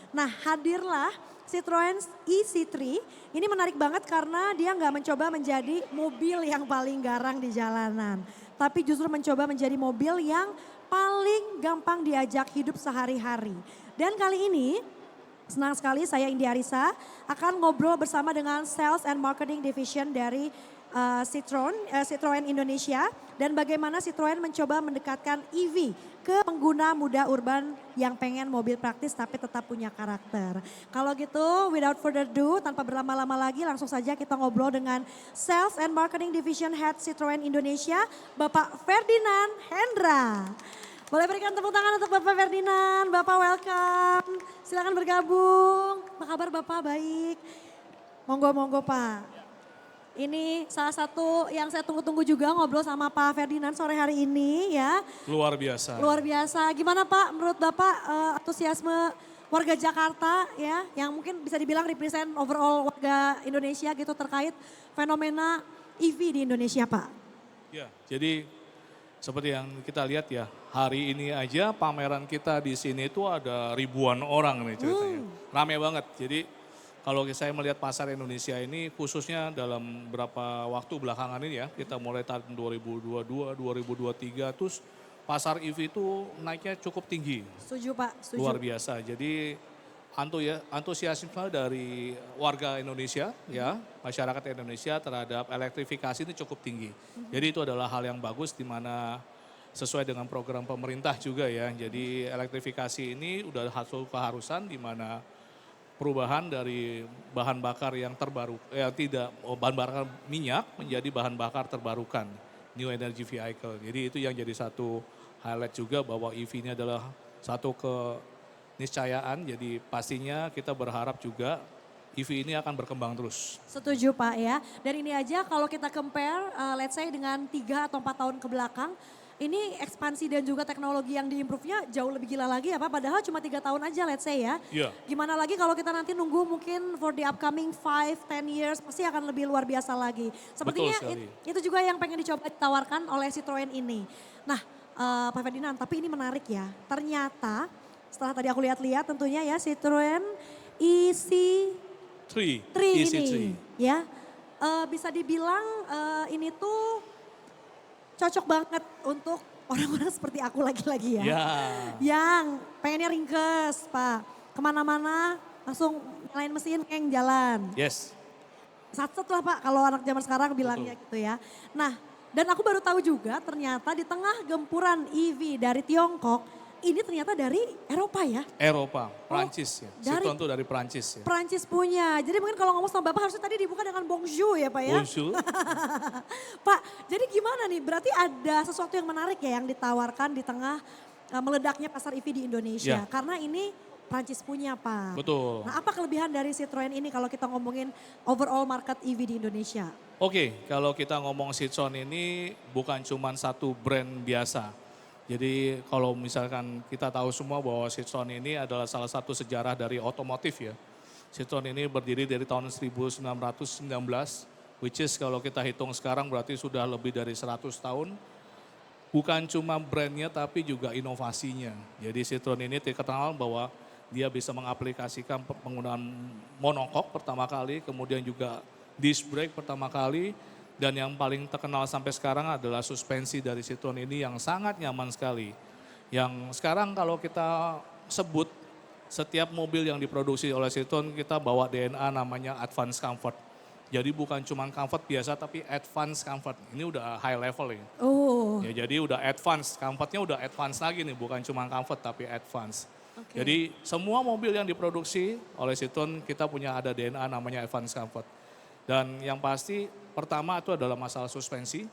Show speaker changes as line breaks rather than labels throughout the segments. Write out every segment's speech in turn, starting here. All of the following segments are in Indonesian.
Nah hadirlah Citroen EC3, ini menarik banget karena dia nggak mencoba menjadi mobil yang paling garang di jalanan. Tapi justru mencoba menjadi mobil yang paling gampang diajak hidup sehari-hari. Dan kali ini senang sekali saya Indi Arisa akan ngobrol bersama dengan Sales and Marketing Division dari Citroen Indonesia dan bagaimana Citroen mencoba mendekatkan EV ke pengguna muda urban yang pengen mobil praktis tapi tetap punya karakter. Kalau gitu without further ado tanpa berlama-lama lagi langsung saja kita ngobrol dengan Sales and Marketing Division Head Citroen Indonesia Bapak Ferdinand Hendra. Boleh berikan tepuk tangan untuk Bapak Ferdinand, Bapak welcome. Silakan bergabung. Apa kabar Bapak? Baik. Monggo Pak. Ini salah satu yang saya tunggu-tunggu juga ngobrol sama Pak Ferdinand sore hari ini ya.
Luar biasa.
Luar biasa. Gimana Pak menurut Bapak antusiasme warga Jakarta ya yang mungkin bisa dibilang represent overall warga Indonesia gitu terkait fenomena EV di Indonesia Pak?
Ya, jadi seperti yang kita lihat ya, hari ini aja pameran kita di sini itu ada ribuan orang nih ceritanya. Rame banget. Jadi kalau saya melihat pasar Indonesia ini khususnya dalam beberapa waktu belakangan ini ya, kita mulai tahun 2022, 2023 terus pasar EV itu naiknya cukup tinggi.
Setuju Pak, setuju.
Luar biasa. Jadi antusiasme dari warga Indonesia ya, masyarakat Indonesia terhadap elektrifikasi ini cukup tinggi. Jadi itu adalah hal yang bagus di mana sesuai dengan program pemerintah juga ya. Jadi elektrifikasi ini udah satu keharusan di mana perubahan dari bahan bakar yang bahan bakar minyak menjadi bahan bakar terbarukan, new energy vehicle. Jadi itu yang jadi satu highlight juga bahwa EV ini adalah satu keniscayaan. Jadi pastinya kita berharap juga EV ini akan berkembang terus.
Setuju Pak ya. Dan ini aja kalau kita compare let's say dengan 3 atau 4 tahun ke belakang. Ini ekspansi dan juga teknologi yang diimprove-nya jauh lebih gila lagi ya Pak. Padahal cuma 3 tahun aja let's say ya.
Iya.
Gimana lagi kalau kita nanti nunggu mungkin for the upcoming 5, 10 years pasti akan lebih luar biasa lagi. Sepertinya itu juga yang pengen dicoba ditawarkan oleh Citroen ini. Nah Pak Ferdinand tapi ini menarik ya. Ternyata setelah tadi aku lihat-lihat tentunya ya Citroen EC3 ini ya. Bisa dibilang ini tuh cocok banget untuk orang-orang seperti aku lagi-lagi ya. Yang pengennya ringkes Pak. Kemana-mana langsung nyalain mesin keng jalan.
Yes.
Sat-set lah Pak kalau anak zaman sekarang bilangnya gitu ya. Nah dan aku baru tahu juga ternyata di tengah gempuran EV dari Tiongkok. Ini ternyata dari Eropa ya?
Eropa, Prancis ya. Citroen itu dari Prancis ya.
Prancis punya. Jadi mungkin kalau ngomong sama Bapak harusnya tadi dibuka dengan bonjour ya Pak ya?
Bonjour.
Pak, jadi gimana nih? Berarti ada sesuatu yang menarik ya yang ditawarkan di tengah meledaknya pasar EV di Indonesia.
Ya.
Karena ini Prancis punya Pak.
Betul.
Nah apa kelebihan dari Citroen ini kalau kita ngomongin overall market EV di Indonesia?
Oke, kalau kita ngomong Citroen ini bukan cuma satu brand biasa. Jadi kalau misalkan kita tahu semua bahwa Citroen ini adalah salah satu sejarah dari otomotif ya. Citroen ini berdiri dari tahun 1919, which is kalau kita hitung sekarang berarti sudah lebih dari 100 tahun. Bukan cuma brandnya tapi juga inovasinya. Jadi Citroen ini terkenal bahwa dia bisa mengaplikasikan penggunaan monokok pertama kali, kemudian juga disc brake pertama kali. Dan yang paling terkenal sampai sekarang adalah suspensi dari Citroen ini yang sangat nyaman sekali. Yang sekarang kalau kita sebut setiap mobil yang diproduksi oleh Citroen kita bawa DNA namanya advanced comfort. Jadi bukan cuma comfort biasa tapi advanced comfort. Ini udah high level ya.
Oh.
Ya jadi udah advance, comfortnya udah advance lagi nih, bukan cuma comfort tapi advance.
Okay.
Jadi semua mobil yang diproduksi oleh Citroen kita punya ada DNA namanya advanced comfort. Dan yang pasti pertama itu adalah masalah suspensi.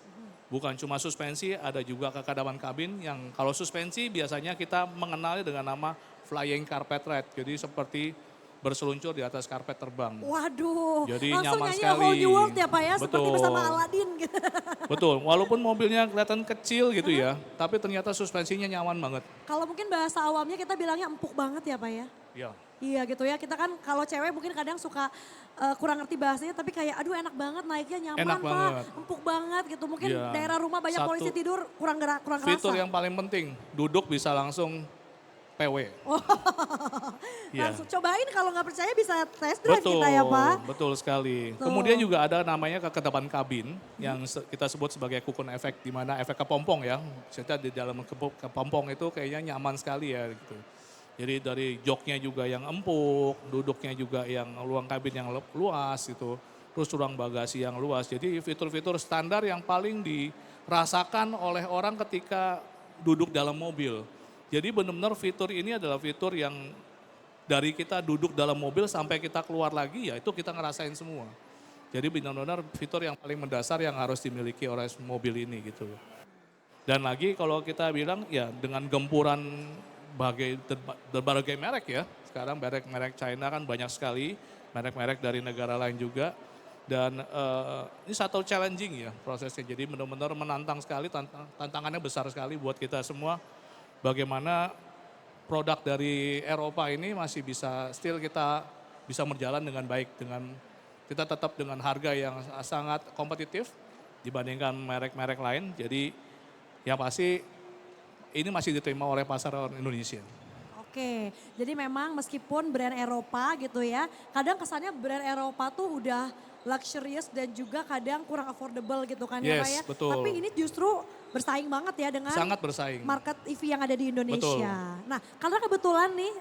Bukan cuma suspensi, ada juga kekadaman kabin yang kalau suspensi biasanya kita mengenalnya dengan nama flying carpet ride. Jadi seperti berseluncur di atas karpet terbang.
Waduh,
jadi
langsung
nyaman
nyanyi
sekali.
Whole New World ya Pak ya, seperti
Betul.
bersama Aladdin gitu.
Betul, walaupun mobilnya kelihatan kecil gitu ya, tapi ternyata suspensinya nyaman banget.
Kalau mungkin bahasa awamnya kita bilangnya empuk banget ya Pak ya.
Iya.
Iya gitu ya, kita kan kalau cewek mungkin kadang suka kurang ngerti bahasanya tapi kayak aduh enak banget naiknya nyaman
Enak
Pak,
banget.
empuk banget gitu. Mungkin
Iya.
daerah rumah banyak
Satu
polisi tidur kurang kerasa.
Fitur yang paling penting, duduk bisa langsung PW. Iya.
Langsung cobain kalau nggak percaya bisa test drive
Betul,
kita ya Pak.
betul sekali.
Tuh.
Kemudian juga ada namanya kekedapan kabin yang kita sebut sebagai cocoon effect, di mana efek kepompong ya. Kita di dalam kepompong itu kayaknya nyaman sekali ya gitu. Jadi dari joknya juga yang empuk, duduknya juga yang ruang kabin yang luas gitu. Terus ruang bagasi yang luas. Jadi fitur-fitur standar yang paling dirasakan oleh orang ketika duduk dalam mobil. Jadi benar-benar fitur ini adalah fitur yang dari kita duduk dalam mobil sampai kita keluar lagi ya itu kita ngerasain semua. Jadi benar-benar fitur yang paling mendasar yang harus dimiliki oleh mobil ini gitu. Dan lagi kalau kita bilang ya dengan gempuran berbagai merek ya. Sekarang merek-merek China kan banyak sekali, merek-merek dari negara lain juga. Dan ini satu challenging ya prosesnya. Jadi benar-benar menantang sekali, tantangannya besar sekali buat kita semua. Bagaimana produk dari Eropa ini masih bisa kita bisa berjalan dengan baik, dengan kita tetap dengan harga yang sangat kompetitif dibandingkan merek-merek lain. Jadi yang pasti ini masih diterima oleh pasar Indonesia.
Oke, jadi memang meskipun brand Eropa gitu ya, kadang kesannya brand Eropa tuh udah luxurious dan juga kadang kurang affordable gitu kan ya Pak ya.
Yes, betul.
Tapi ini justru bersaing banget ya dengan
Sangat bersaing.
market EV yang ada di Indonesia.
Betul.
Nah karena kebetulan nih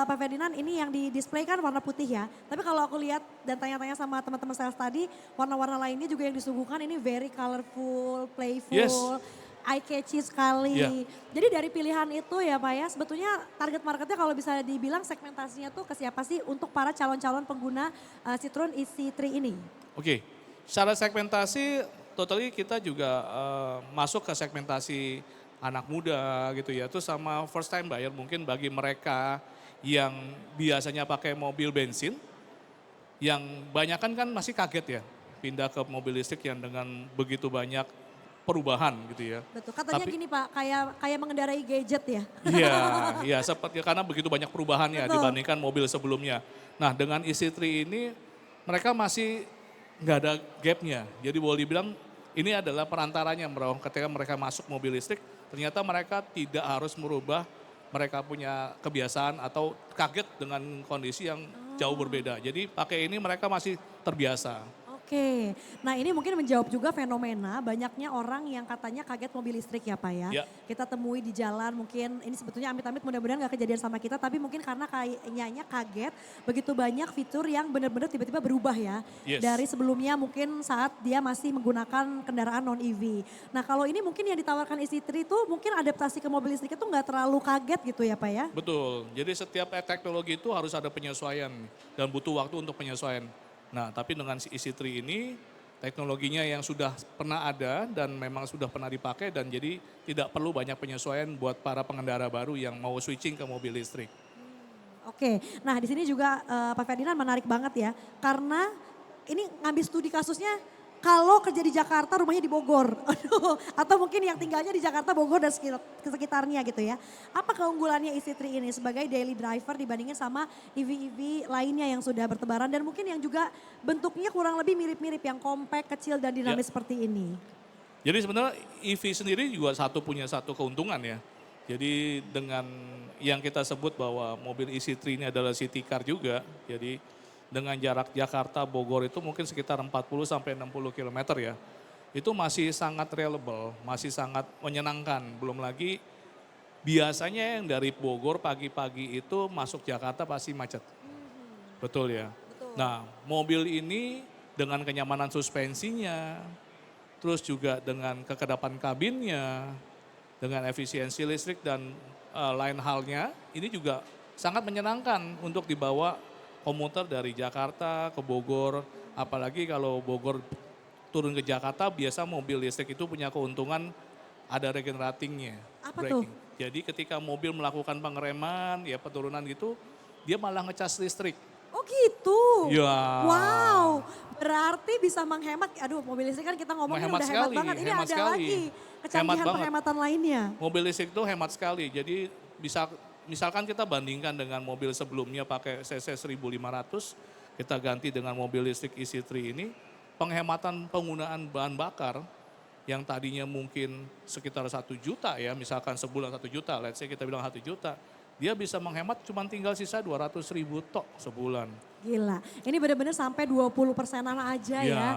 Pak Ferdinand ini yang di display kan warna putih ya. Tapi kalau aku lihat dan tanya-tanya sama teman-teman sales tadi, warna-warna lainnya juga yang disuguhkan ini very colorful, playful.
Yes.
Eye catchy sekali.
Iya.
Jadi dari pilihan itu ya Pak ya, sebetulnya target marketnya kalau bisa dibilang segmentasinya tuh ke siapa sih untuk para calon-calon pengguna Citroen EC3 ini?
Oke, secara segmentasi totally kita juga masuk ke segmentasi anak muda gitu ya. Terus sama first time buyer mungkin bagi mereka yang biasanya pakai mobil bensin, yang banyak kan masih kaget ya pindah ke mobil listrik yang dengan begitu banyak perubahan gitu ya.
Betul, katanya
Tapi-
gini Pak, kayak mengendarai gadget ya.
Iya, iya seperti karena begitu banyak perubahan ya
Betul.
dibandingkan mobil sebelumnya. Nah dengan EC3 ini mereka masih nggak ada gapnya. Jadi boleh dibilang ini adalah perantaranya ketika mereka masuk mobil listrik. Ternyata mereka tidak harus merubah mereka punya kebiasaan atau kaget dengan kondisi yang jauh berbeda. Jadi pakai ini mereka masih terbiasa.
Oke, nah ini mungkin menjawab juga fenomena banyaknya orang yang katanya kaget mobil listrik ya Pak ya.
Ya.
Kita temui di jalan mungkin ini sebetulnya amit-amit mudah-mudahan gak kejadian sama kita tapi mungkin karena kayaknya kaget begitu banyak fitur yang benar-benar tiba-tiba berubah ya.
Yes.
Dari sebelumnya mungkin saat dia masih menggunakan kendaraan non-EV. Nah kalau ini mungkin yang ditawarkan EC3 itu mungkin adaptasi ke mobil listrik itu gak terlalu kaget gitu ya Pak ya.
Betul, jadi setiap teknologi itu harus ada penyesuaian dan butuh waktu untuk penyesuaian. Nah tapi dengan si EC3 ini teknologinya yang sudah pernah ada dan memang sudah pernah dipakai dan jadi tidak perlu banyak penyesuaian buat para pengendara baru yang mau switching ke mobil listrik.
Oke, nah di sini juga Pak Ferdinand menarik banget ya, karena ini ngambil studi kasusnya kalau kerja di Jakarta rumahnya di Bogor, aduh, atau mungkin yang tinggalnya di Jakarta, Bogor dan sekitarnya gitu ya. Apa keunggulannya EC3 ini sebagai daily driver dibandingin sama EV-EV lainnya yang sudah bertebaran dan mungkin yang juga bentuknya kurang lebih mirip-mirip yang compact, kecil dan dinamis seperti ini.
Jadi sebenarnya EV sendiri juga punya satu keuntungan ya. Jadi dengan yang kita sebut bahwa mobil EC3 ini adalah city car juga, jadi dengan jarak Jakarta Bogor itu mungkin sekitar 40 sampai 60 km ya. Itu masih sangat reliable, masih sangat menyenangkan. Belum lagi biasanya yang dari Bogor pagi-pagi itu masuk Jakarta pasti macet. Betul ya.
Betul.
Nah, mobil ini dengan kenyamanan suspensinya, terus juga dengan kekedapan kabinnya, dengan efisiensi listrik dan lain halnya, ini juga sangat menyenangkan untuk dibawa komuter dari Jakarta ke Bogor, apalagi kalau Bogor turun ke Jakarta, biasa mobil listrik itu punya keuntungan ada regeneratingnya.
Apa tuh?
Jadi ketika mobil melakukan pengereman, ya peturunan gitu, dia malah ngecas listrik.
Oh gitu.
Ya.
Wow, berarti bisa menghemat. Aduh, mobil listrik kan kita ngomongin
Menghemat
udah
sekali,
hemat banget. Ini
hemat
ada
sekali.
lagi kecanggihan
Hemat banget.
penghematan lainnya.
Mobil listrik itu hemat sekali, jadi misalkan kita bandingkan dengan mobil sebelumnya pakai cc 1500, kita ganti dengan mobil listrik EC3 ini, penghematan penggunaan bahan bakar yang tadinya mungkin sekitar 1 juta ya, misalkan sebulan 1 juta, let's say kita bilang 1 juta, dia bisa menghemat cuma tinggal sisa 200.000 tok sebulan.
Gila, ini benar-benar sampai 20%-an aja ya.
Ya,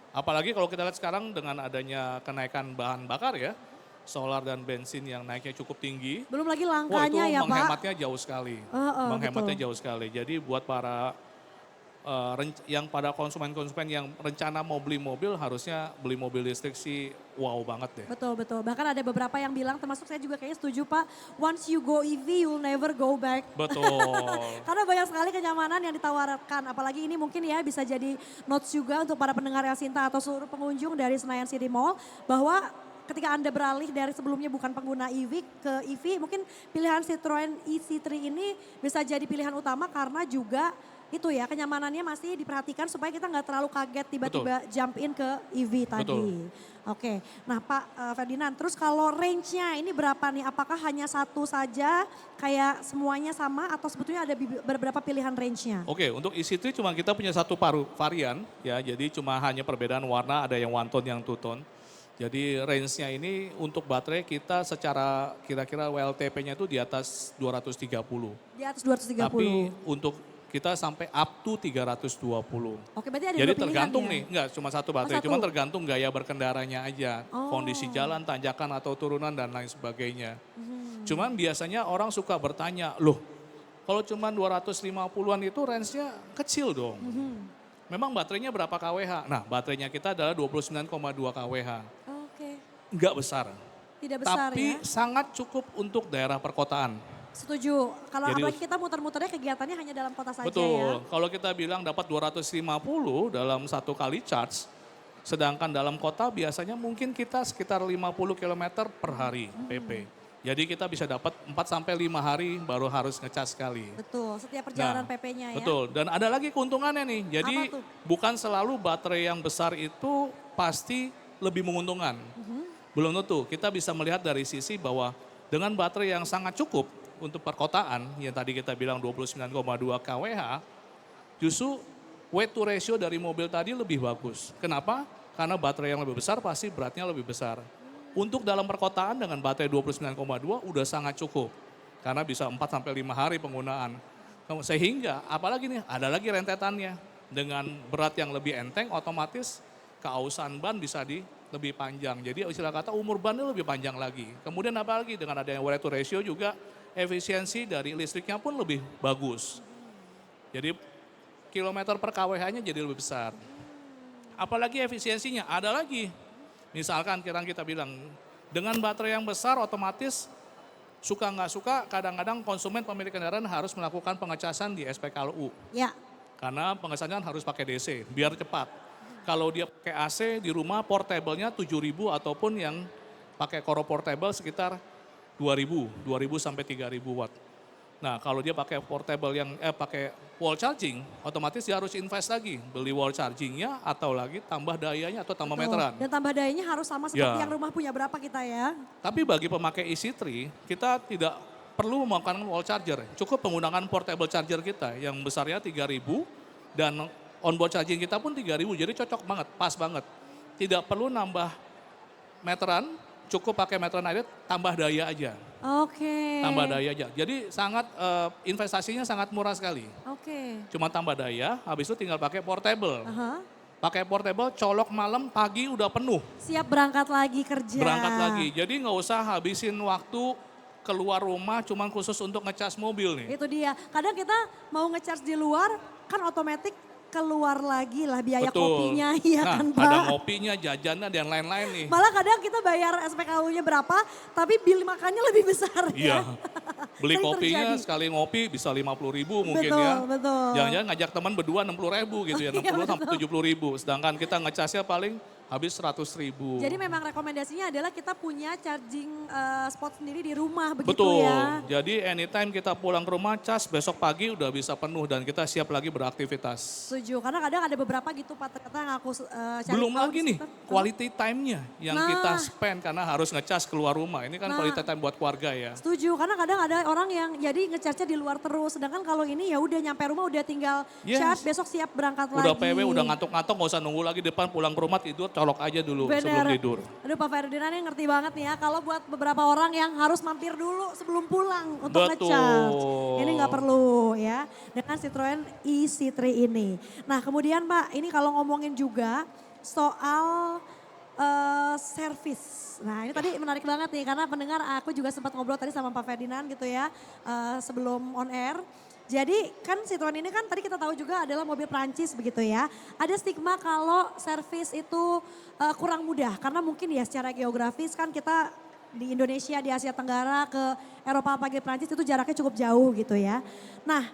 apalagi kalau kita lihat sekarang dengan adanya kenaikan bahan bakar ya, solar dan bensin yang naiknya cukup tinggi.
Belum lagi
Wah itu
langkanya ya Pak.
menghematnya jauh sekali. Menghematnya
betul.
jauh sekali. Jadi buat para yang pada konsumen-konsumen yang rencana mau beli mobil harusnya beli mobil listrik sih wow banget deh.
Betul, betul. Bahkan ada beberapa yang bilang, termasuk saya juga kayaknya setuju Pak, once you go EV, you'll never go back.
Betul.
Karena banyak sekali kenyamanan yang ditawarkan. Apalagi ini mungkin ya bisa jadi notes juga untuk para pendengar Elsinta atau seluruh pengunjung dari Senayan City Mall. Bahwa ketika Anda beralih dari sebelumnya bukan pengguna EV ke EV, mungkin pilihan Citroen ec3 ini bisa jadi pilihan utama karena juga itu ya kenyamanannya masih diperhatikan supaya kita nggak terlalu kaget tiba-tiba jump in ke EV tadi.
Betul.
Oke, nah Pak Ferdinand, terus kalau range-nya ini berapa nih? Apakah hanya satu saja kayak semuanya sama atau sebetulnya ada beberapa pilihan range-nya?
Oke, untuk ec3 cuma kita punya satu varian ya, jadi cuma hanya perbedaan warna, ada yang one tone, yang two tone. Jadi range-nya ini untuk baterai kita secara kira-kira WLTP-nya itu di atas 230.
Di atas 230.
Tapi untuk kita sampai up to 320.
Oke, berarti ada
Jadi
dua pilihan
tergantung
ya?
nih, enggak cuma satu baterai,
satu.
cuma tergantung gaya berkendaranya aja.
Oh.
Kondisi jalan, tanjakan atau turunan dan lain sebagainya.
Mhm.
Cuman biasanya orang suka bertanya, loh kalau cuma 250-an itu range-nya kecil dong. Memang baterainya berapa kWh? Nah baterainya kita adalah 29,2 kWh.
Oke,
Enggak besar.
tidak besar
Tapi
ya?
sangat cukup untuk daerah perkotaan.
Setuju. Kalau
Jadi
apalagi kita muter-muternya kegiatannya hanya dalam kota saja ya.
Betul, kalau kita bilang dapat 250 dalam satu kali charge, sedangkan dalam kota biasanya mungkin kita sekitar 50 km per hari PP. Jadi kita bisa dapat 4 sampai 5 hari baru harus ngecas sekali.
Betul, setiap perjalanan
Nah,
PP-nya ya.
Betul, dan ada lagi keuntungannya nih. Jadi
Apa tuh?
bukan selalu baterai yang besar itu pasti lebih menguntungkan. Belum tentu, kita bisa melihat dari sisi bahwa dengan baterai yang sangat cukup untuk perkotaan, yang tadi kita bilang 29,2 kWh, justru weight to ratio dari mobil tadi lebih bagus. Kenapa? Karena baterai yang lebih besar pasti beratnya lebih besar. Untuk dalam perkotaan dengan baterai 29,2 udah sangat cukup. Karena bisa 4 sampai 5 hari penggunaan. Sehingga apalagi nih ada lagi rentetannya. Dengan berat yang lebih enteng otomatis keausan ban bisa lebih panjang. Jadi istilah kata umur bannya lebih panjang lagi. Kemudian apalagi dengan adanya weight to ratio juga efisiensi dari listriknya pun lebih bagus. Jadi kilometer per kWh-nya jadi lebih besar. Apalagi efisiensinya, ada lagi. Misalkan kita bilang, dengan baterai yang besar otomatis suka nggak suka kadang-kadang konsumen pemilik kendaraan harus melakukan pengecasan di SPKLU.
Ya,
Karena pengecasan harus pakai DC, biar cepat. Kalau dia pakai AC di rumah portable-nya 7.000 ataupun yang pakai Koro portable sekitar 2.000 sampai 3.000 watt. Nah kalau dia pakai portable yang pakai wall charging, otomatis dia harus invest lagi. Beli wall chargingnya atau lagi tambah dayanya atau tambah
betul.
meteran.
Dan tambah dayanya harus sama seperti
Ya.
yang rumah punya berapa kita ya.
Tapi bagi pemakai ec3, kita tidak perlu memakan wall charger. Cukup penggunaan portable charger kita yang besarnya 3.000 dan onboard charging kita pun 3.000. Jadi cocok banget, pas banget. Tidak perlu nambah meteran, cukup pakai meteran aja tambah daya aja.
Oke.
Tambah daya aja. Jadi sangat investasinya sangat murah sekali.
Oke.
Cuma tambah daya, habis itu tinggal pakai portable.
Aha.
Pakai portable, colok malam, pagi udah penuh.
Siap berangkat lagi kerja.
Berangkat lagi. Jadi nggak usah habisin waktu keluar rumah cuman khusus untuk ngecas mobil nih.
Itu dia. Kadang kita mau ngecharge di luar kan otomatis keluar lagi lah biaya kopinya ya
Nah,
kan Pak.
ada ngopinya, jajannya dan lain-lain nih.
Malah kadang kita bayar SPKU-nya berapa tapi bill makannya lebih besar
Iya.
ya.
Beli
Sering
kopinya
terjadi.
sekali ngopi bisa 50.000 mungkin
Betul,
ya.
betul.
Jangan-jangan ngajak teman berdua 60.000 gitu ya, 60
Iya,
sampai 70.000. Sedangkan kita ngecasnya paling habis 100.000.
Jadi memang rekomendasinya adalah kita punya charging spot sendiri di rumah begitu
Betul,
ya.
jadi anytime kita pulang ke rumah cas besok pagi udah bisa penuh dan kita siap lagi beraktivitas.
Setuju, karena kadang ada beberapa gitu Pak ternyata yang aku cari
Belum
tahu
lagi
di
nih
situ.
quality time-nya yang
Nah.
kita spend karena harus ngecas keluar rumah. Ini kan
Nah.
quality time buat keluarga ya.
Setuju, karena kadang ada orang yang jadi ngecharge di luar terus. Sedangkan kalau ini ya udah nyampe rumah udah tinggal
Yes.
charge, besok siap berangkat lagi.
Udah PW, udah ngantuk-ngantuk, gak usah nunggu lagi depan pulang ke rumah tidur, colok aja dulu sebelum tidur.
Aduh Pak Ferdinand yang ngerti banget nih ya. Kalau buat beberapa orang yang harus mampir dulu sebelum pulang untuk ngecharge. Ini nggak perlu ya. Dengan Citroen ec3 ini. Nah kemudian Pak, ini kalau ngomongin juga soal servis. Nah ini tadi menarik banget nih karena pendengar aku juga sempat ngobrol tadi sama Pak Ferdinand gitu ya sebelum on air. Jadi kan Citroen ini kan tadi kita tahu juga adalah mobil Prancis begitu ya. Ada stigma kalau servis itu kurang mudah karena mungkin ya secara geografis kan kita di Indonesia, di Asia Tenggara ke Eropa apalagi Prancis itu jaraknya cukup jauh gitu ya. Nah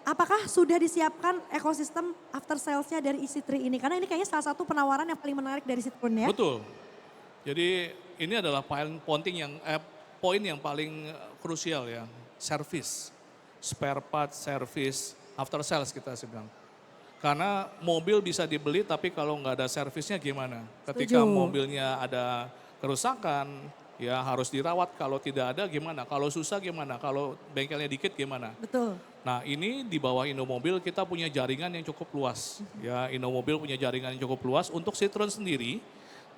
apakah sudah disiapkan ekosistem after salesnya dari ec3 ini? Karena ini kayaknya salah satu penawaran yang paling menarik dari Citroen ya.
Betul. Jadi ini adalah poin yang paling krusial ya, servis. Spare part, service, after sales kita bilang. Karena mobil bisa dibeli tapi kalau nggak ada servisnya gimana? Ketika mobilnya ada kerusakan, ya harus dirawat. Kalau tidak ada gimana? Kalau susah gimana? Kalau bengkelnya dikit gimana?
Betul.
Nah ini di bawah Indomobil kita punya jaringan yang cukup luas. Ya Indomobil punya jaringan yang cukup luas. Untuk Citroen sendiri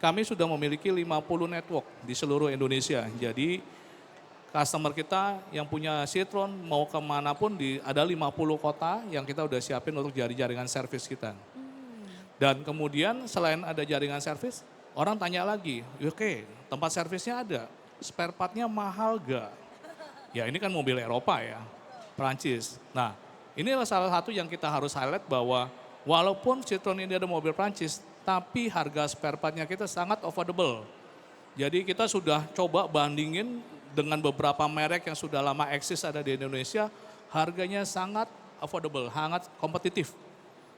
kami sudah memiliki 50 network di seluruh Indonesia. Jadi customer kita yang punya Citroen mau kemanapun ada 50 kota yang kita udah siapin untuk jaringan servis kita. Dan kemudian selain ada jaringan servis, orang tanya lagi, oke tempat servisnya ada, spare partnya mahal gak? Ya ini kan mobil Eropa ya, Prancis. Nah ini adalah salah satu yang kita harus highlight bahwa walaupun Citroen ini ada mobil Prancis, tapi harga spare partnya kita sangat affordable. Jadi kita sudah coba bandingin dengan beberapa merek yang sudah lama eksis ada di Indonesia, harganya sangat affordable, sangat kompetitif.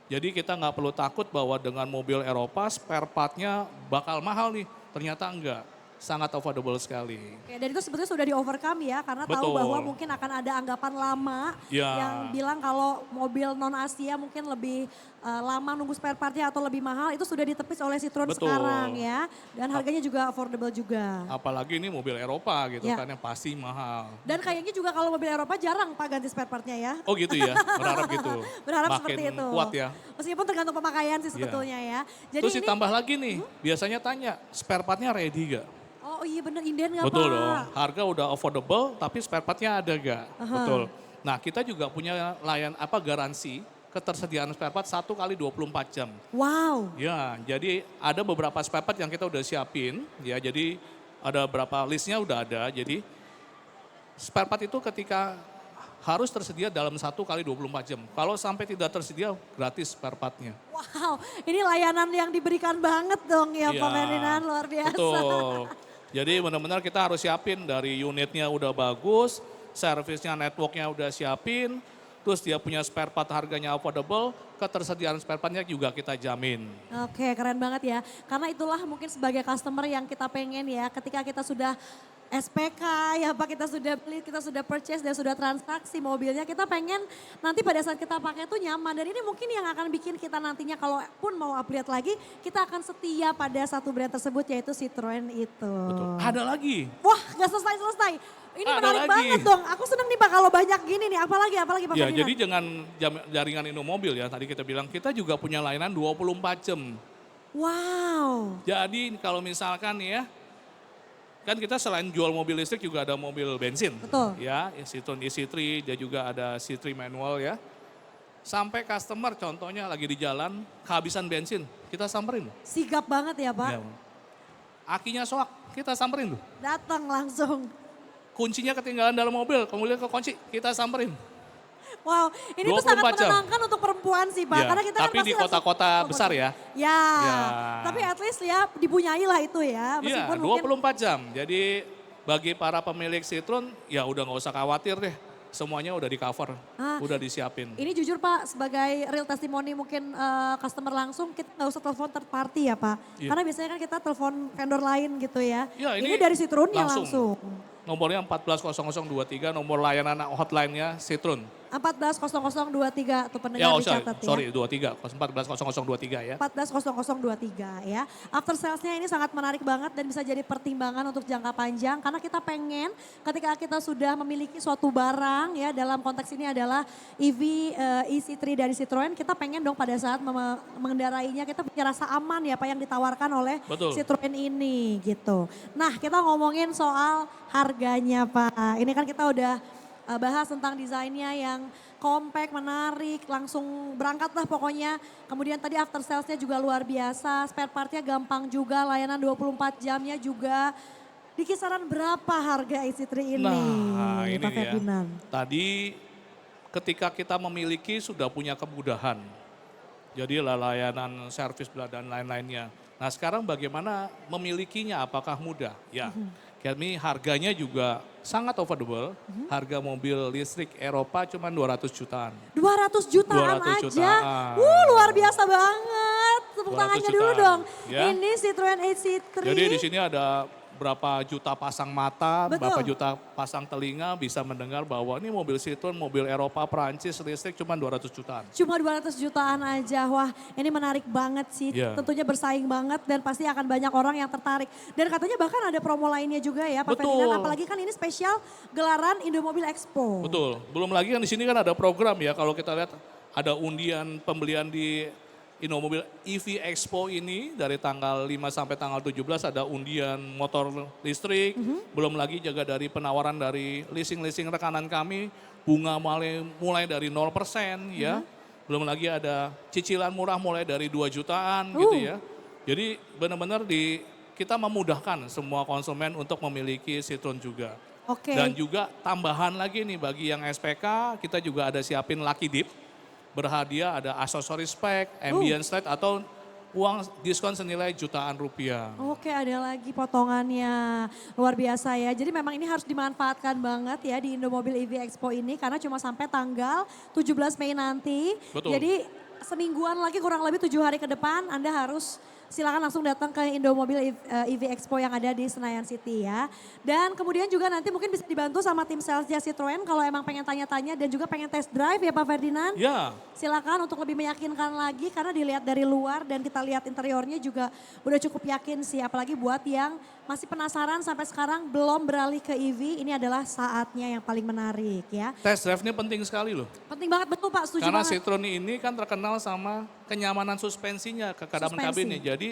Jadi kita nggak perlu takut bahwa dengan mobil Eropa spare partnya bakal mahal nih, ternyata enggak. Sangat affordable sekali.
Oke, dan itu sebetulnya sudah di overcome ya, karena tahu bahwa mungkin akan ada anggapan lama yang bilang kalau mobil non Asia mungkin lebih lama nunggu spare partnya atau lebih mahal, itu sudah ditepis oleh Citroen sekarang ya. Dan harganya juga affordable juga.
Apalagi ini mobil Eropa gitu kan yang pasti mahal.
Dan kayaknya juga kalau mobil Eropa jarang Pak ganti spare partnya ya.
Oh gitu ya, berharap gitu.
Berharap
makin
seperti itu.
Kuat ya.
Meskipun tergantung pemakaian sih sebetulnya ya. Jadi
terus ditambah lagi nih, biasanya tanya spare partnya ready gak?
Oh iya bener, inden gak Pak?
Betul dong, harga udah affordable tapi spare partnya ada gak? Betul. Nah kita juga punya garansi ketersediaan spare part 1 kali 24 jam.
Wow.
Ya, jadi ada beberapa spare part yang kita udah siapin, ya jadi ada berapa listnya udah ada, jadi spare part itu ketika harus tersedia dalam 1 kali 24 jam. Kalau sampai tidak tersedia, gratis spare partnya.
Wow, ini layanan yang diberikan banget dong ya Pak Ferdinand, luar biasa.
Betul. Jadi benar-benar kita harus siapin dari unitnya udah bagus, servisnya networknya udah siapin, terus dia punya spare part harganya affordable, ketersediaan spare partnya juga kita jamin.
Oke, keren banget ya. Karena itulah mungkin sebagai customer yang kita pengen ya, ketika kita sudah SPK ya Pak, kita sudah beli, kita sudah purchase dan sudah transaksi mobilnya, kita pengen nanti pada saat kita pakai itu nyaman. Dan ini mungkin yang akan bikin kita nantinya kalau pun mau upgrade lagi, kita akan setia pada satu brand tersebut yaitu Citroen itu.
Betul. Ada lagi.
Wah gak selesai-selesai. Ini
Ada
menarik
lagi.
banget dong. Aku seneng nih Pak kalau banyak gini nih. Apalagi Pak
Ya
Ferdinand?
jadi dengan jaringan Indomobil ya, tadi kita bilang kita juga punya layanan 24 jam.
Wow.
Jadi kalau misalkan ya, kan kita selain jual mobil listrik juga ada mobil bensin.
Betul.
Ya, Citroen ec3, dia juga ada C3 manual ya. Sampai customer contohnya lagi di jalan, kehabisan bensin, kita samperin.
Sigap banget ya Pak.
Ya. Akinya soak, kita samperin tuh.
Datang langsung.
Kuncinya ketinggalan dalam mobil, kemudian ke kunci, kita samperin.
Wow, ini tuh sangat
24 jam.
menenangkan untuk perempuan sih Pak.
Ya,
Karena kita
tapi
kan
di
pasti
kota-kota besar ya.
Ya,
Ya.
tapi at least ya dipunyai lah itu ya.
Iya,
Meskipun
24 jam. Jadi bagi para pemilik Citroen, ya udah nggak usah khawatir deh. Semuanya udah di cover, udah disiapin.
Ini jujur Pak, sebagai real testimoni mungkin customer langsung, kita nggak usah telepon third party ya Pak.
Iya.
Karena biasanya kan kita telepon vendor lain gitu ya.
Ya,
ini dari Citroen ya
langsung.
langsung.
Nomornya 140023, nomor layanan hotline-nya Citroen.
140023 tuh
Ya,
pendengar
oh
dicatat ya.
sorry 23, 140023 ya.
140023 ya. After salesnya ini sangat menarik banget dan bisa jadi pertimbangan untuk jangka panjang karena kita pengen ketika kita sudah memiliki suatu barang ya, dalam konteks ini adalah EV EC3 dari Citroen, kita pengen dong pada saat mengendarainya kita punya rasa aman ya Pak yang ditawarkan oleh
Betul.
Citroen ini gitu. Nah kita ngomongin soal harganya Pak. Ini kan kita udah bahas tentang desainnya yang compact, menarik, langsung berangkat lah pokoknya. Kemudian tadi after salesnya juga luar biasa, spare partnya gampang juga, layanan 24 jamnya juga. Di kisaran berapa harga EC3 ini
Nah ini
Pak
dia.
Ferdinand?
Tadi ketika kita memiliki sudah punya kemudahan. Jadi layanan servis dan lain-lainnya. Nah sekarang bagaimana memilikinya, apakah mudah? Ya, kami harganya juga sangat affordable. Harga mobil listrik Eropa cuma 200 jutaan.
200 jutaan
200
aja.
jutaan.
Luar biasa banget. Tepuk
200
tangannya dulu
jutaan,
dong.
ya.
Ini Citroen AC3.
Jadi di sini ada berapa juta pasang mata,
Betul.
berapa juta pasang telinga bisa mendengar bahwa ini mobil Citroen, mobil Eropa, Perancis, listrik cuma 200 jutaan.
Cuma 200 jutaan aja. Wah ini menarik banget sih.
Iya.
Tentunya bersaing banget dan pasti akan banyak orang yang tertarik. Dan katanya bahkan ada promo lainnya juga ya Pak
Betul.
Ferdinand. Apalagi kan ini spesial gelaran Indomobil Expo.
Betul, belum lagi kan di sini kan ada program ya, kalau kita lihat ada undian pembelian di Indomobil EV Expo ini dari tanggal 5 sampai tanggal 17 ada undian motor listrik, belum lagi juga dari penawaran dari leasing-leasing rekanan kami, bunga mulai dari 0% ya, belum lagi ada cicilan murah mulai dari 2 jutaan gitu ya. Jadi benar-benar kita memudahkan semua konsumen untuk memiliki Citroen juga.
Oke.
Dan juga tambahan lagi nih bagi yang SPK, kita juga ada siapin Lucky Dip. Berhadiah ada aksesoris pack, ambience light atau uang diskon senilai jutaan rupiah.
Oke ada lagi potongannya. Luar biasa ya. Jadi memang ini harus dimanfaatkan banget ya di Indomobil EV Expo ini. Karena cuma sampai tanggal 17 Mei nanti.
Betul.
Jadi semingguan lagi kurang lebih 7 hari ke depan Anda harus silakan langsung datang ke Indomobil EV Expo yang ada di Senayan City ya. Dan kemudian juga nanti mungkin bisa dibantu sama tim salesnya Citroen kalau emang pengen tanya-tanya dan juga pengen test drive ya Pak Ferdinand.
Ya,
Silakan untuk lebih meyakinkan lagi karena dilihat dari luar dan kita lihat interiornya juga udah cukup yakin sih. Apalagi buat yang masih penasaran sampai sekarang belum beralih ke EV, ini adalah saatnya yang paling menarik ya.
test drive ini penting sekali loh.
Penting banget betul Pak, setuju
Karena
banget.
Citroen ini kan terkenal sama kenyamanan suspensinya, kekedaman
Suspensi.
kabinnya. Jadi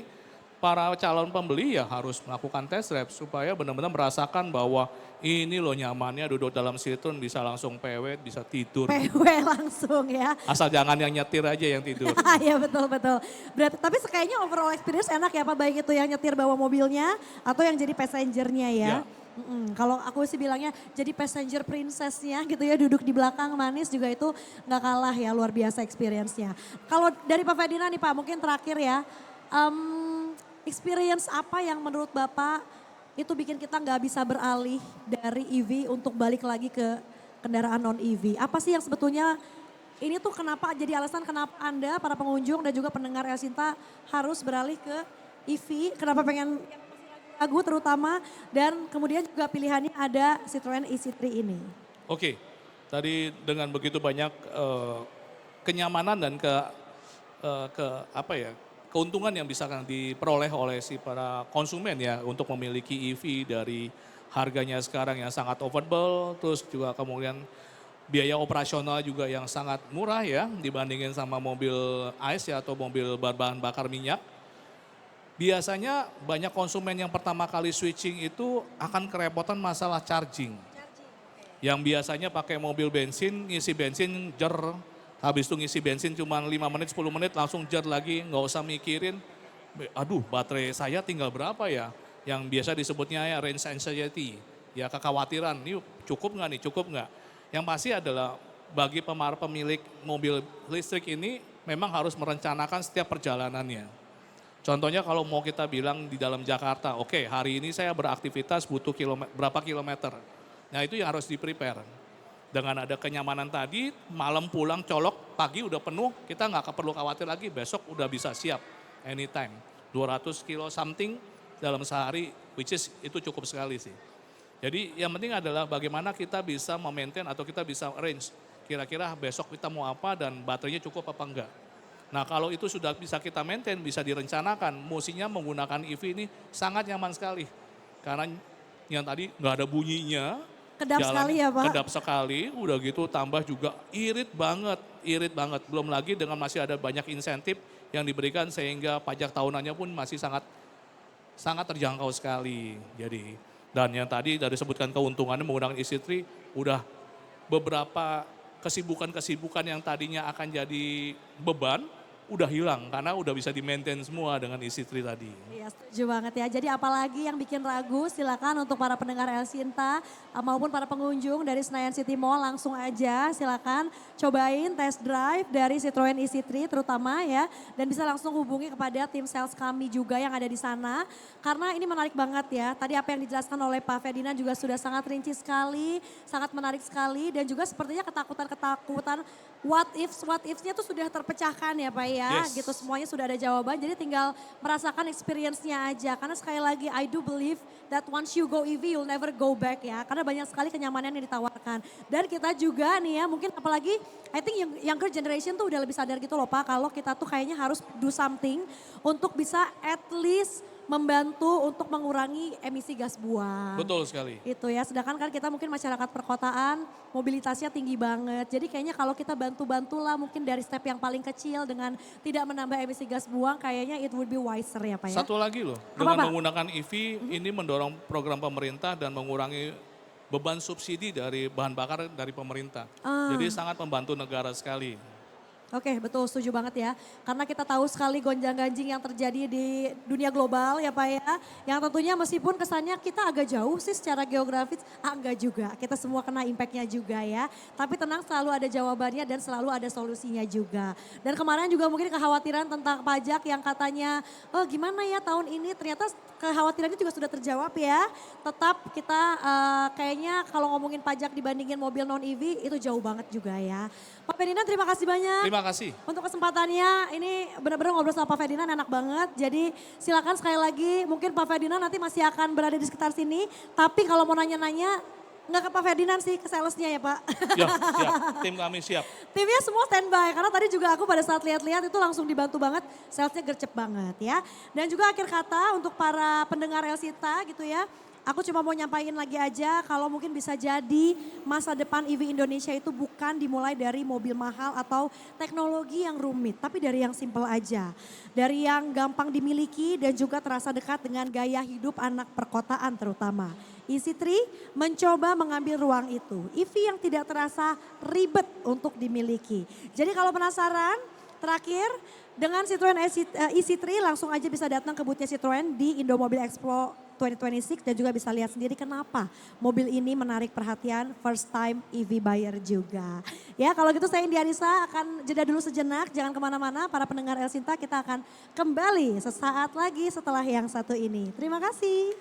para calon pembeli ya harus melakukan test drive supaya benar-benar merasakan bahwa ini loh nyamannya duduk dalam Citroen bisa langsung pewet, bisa tidur.
PW langsung ya.
Asal jangan yang nyetir aja yang tidur.
Iya betul-betul. Berarti, tapi kayaknya overall experience enak ya Pak, baik itu yang nyetir bawa mobilnya atau yang jadi passengernya ya.
Ya.
Kalau aku sih bilangnya jadi passenger princessnya gitu ya, duduk di belakang manis juga itu nggak kalah ya, luar biasa experience-nya. Kalau dari Pak Ferdinand nih Pak, mungkin terakhir ya, experience apa yang menurut Bapak itu bikin kita nggak bisa beralih dari EV untuk balik lagi ke kendaraan non-EV? Apa sih yang sebetulnya ini tuh kenapa jadi alasan kenapa Anda para pengunjung dan juga pendengar El Sinta harus beralih ke EV? Kenapa pengen ragu terutama dan kemudian juga pilihannya ada Citroen EC3 ini.
Oke, tadi dengan begitu banyak kenyamanan dan keuntungan yang bisa diperoleh oleh si para konsumen ya untuk memiliki EV dari harganya sekarang yang sangat affordable, terus juga kemudian biaya operasional juga yang sangat murah ya dibandingin sama mobil ICE ya, atau mobil berbahan bakar minyak. Biasanya banyak konsumen yang pertama kali switching itu akan kerepotan masalah charging. Yang biasanya pakai mobil bensin, ngisi bensin jer, habis itu ngisi bensin cuma 5 menit, 10 menit langsung jer lagi, nggak usah mikirin, aduh baterai saya tinggal berapa ya? Yang biasa disebutnya ya range anxiety, ya kekhawatiran, ini cukup nggak nih, cukup nggak? Yang pasti adalah bagi pemilik mobil listrik ini memang harus merencanakan setiap perjalanannya. Contohnya kalau mau kita bilang di dalam Jakarta, oke, hari ini saya beraktivitas butuh berapa kilometer. Nah itu yang harus di-prepare. Dengan ada kenyamanan tadi, malam pulang colok, pagi udah penuh, kita nggak perlu khawatir lagi, besok udah bisa siap anytime. 200 kilo something dalam sehari, which is itu cukup sekali sih. Jadi yang penting adalah bagaimana kita bisa memaintain atau kita bisa arrange. kira-kira besok kita mau apa dan baterainya cukup apa enggak. Nah kalau itu sudah bisa kita maintain, bisa direncanakan, musinya menggunakan EV ini sangat nyaman sekali. Karena yang tadi nggak ada bunyinya.
Kedap sekali ya Pak.
Kedap sekali, udah gitu tambah juga irit banget, irit banget. Belum lagi dengan masih ada banyak insentif yang diberikan sehingga pajak tahunannya pun masih sangat terjangkau sekali. Jadi, dan yang tadi dari sebutkan keuntungannya menggunakan EC3, udah beberapa kesibukan-kesibukan yang tadinya akan jadi beban, udah hilang karena udah bisa di-maintain semua dengan EC3 tadi.
Iya setuju banget ya. Jadi apalagi yang bikin ragu silakan untuk para pendengar El Sinta maupun para pengunjung dari Senayan City Mall langsung aja silakan cobain test drive dari Citroen EC3 terutama ya. Dan bisa langsung hubungi kepada tim sales kami juga yang ada di sana. Karena ini menarik banget ya. Tadi apa yang dijelaskan oleh Pak Ferdinand juga sudah sangat rinci sekali, sangat menarik sekali. Dan juga sepertinya ketakutan-ketakutan what ifs-nya tuh sudah terpecahkan ya Pak ya.
Yes.
Gitu semuanya sudah ada jawaban. Jadi tinggal merasakan experience-nya aja. Karena sekali lagi I do believe that once you go EV you'll never go back ya. Karena banyak sekali kenyamanan yang ditawarkan. Dan kita juga nih ya mungkin apalagi I think younger generation tuh udah lebih sadar gitu loh Pak. Kalau kita tuh kayaknya harus do something untuk bisa at least membantu untuk mengurangi emisi gas buang.
Betul sekali.
Itu ya, sedangkan kan kita mungkin masyarakat perkotaan mobilitasnya tinggi banget. Jadi kayaknya kalau kita bantu-bantulah mungkin dari step yang paling kecil dengan tidak menambah emisi gas buang kayaknya it would be wiser ya Pak ya.
Satu lagi loh,
Apa,
dengan
Pak?
menggunakan EV ini mendorong program pemerintah dan mengurangi beban subsidi dari bahan bakar dari pemerintah. Jadi sangat membantu negara sekali.
Oke, betul setuju banget ya. Karena kita tahu sekali gonjang-ganjing yang terjadi di dunia global ya Pak ya. Yang tentunya meskipun kesannya kita agak jauh sih secara geografis, enggak juga. Kita semua kena impactnya juga ya. Tapi tenang selalu ada jawabannya dan selalu ada solusinya juga. Dan kemarin juga mungkin kekhawatiran tentang pajak yang katanya, oh gimana ya tahun ini ternyata kekhawatirannya juga sudah terjawab ya. Tetap kita kayaknya kalau ngomongin pajak dibandingin mobil non-EV itu jauh banget juga ya. Pak Ferdinand terima kasih banyak.
Terima kasih.
Untuk kesempatannya ini benar-benar ngobrol sama Pak Ferdinand enak banget. Jadi silakan sekali lagi mungkin Pak Ferdinand nanti masih akan berada di sekitar sini. Tapi kalau mau nanya-nanya nggak ke Pak Ferdinand sih ke salesnya ya Pak.
Ya, siap. Tim kami siap.
Timnya semua standby karena tadi juga aku pada saat lihat-lihat itu langsung dibantu banget. Salesnya gercep banget ya. Dan juga akhir kata untuk para pendengar Elsita gitu ya. Aku cuma mau nyampaikan lagi aja kalau mungkin bisa jadi masa depan EV Indonesia itu bukan dimulai dari mobil mahal atau teknologi yang rumit. Tapi dari yang simple aja. Dari yang gampang dimiliki dan juga terasa dekat dengan gaya hidup anak perkotaan terutama. EC3 mencoba mengambil ruang itu. EV yang tidak terasa ribet untuk dimiliki. Jadi kalau penasaran terakhir dengan Citroen EC3 langsung aja bisa datang ke boothnya Citroen di Indomobil Expo 2026 dan juga bisa lihat sendiri kenapa mobil ini menarik perhatian first time EV buyer juga. Ya kalau gitu saya Indi Arisa akan jeda dulu sejenak, jangan kemana-mana para pendengar El Sinta kita akan kembali sesaat lagi setelah yang satu ini. Terima kasih.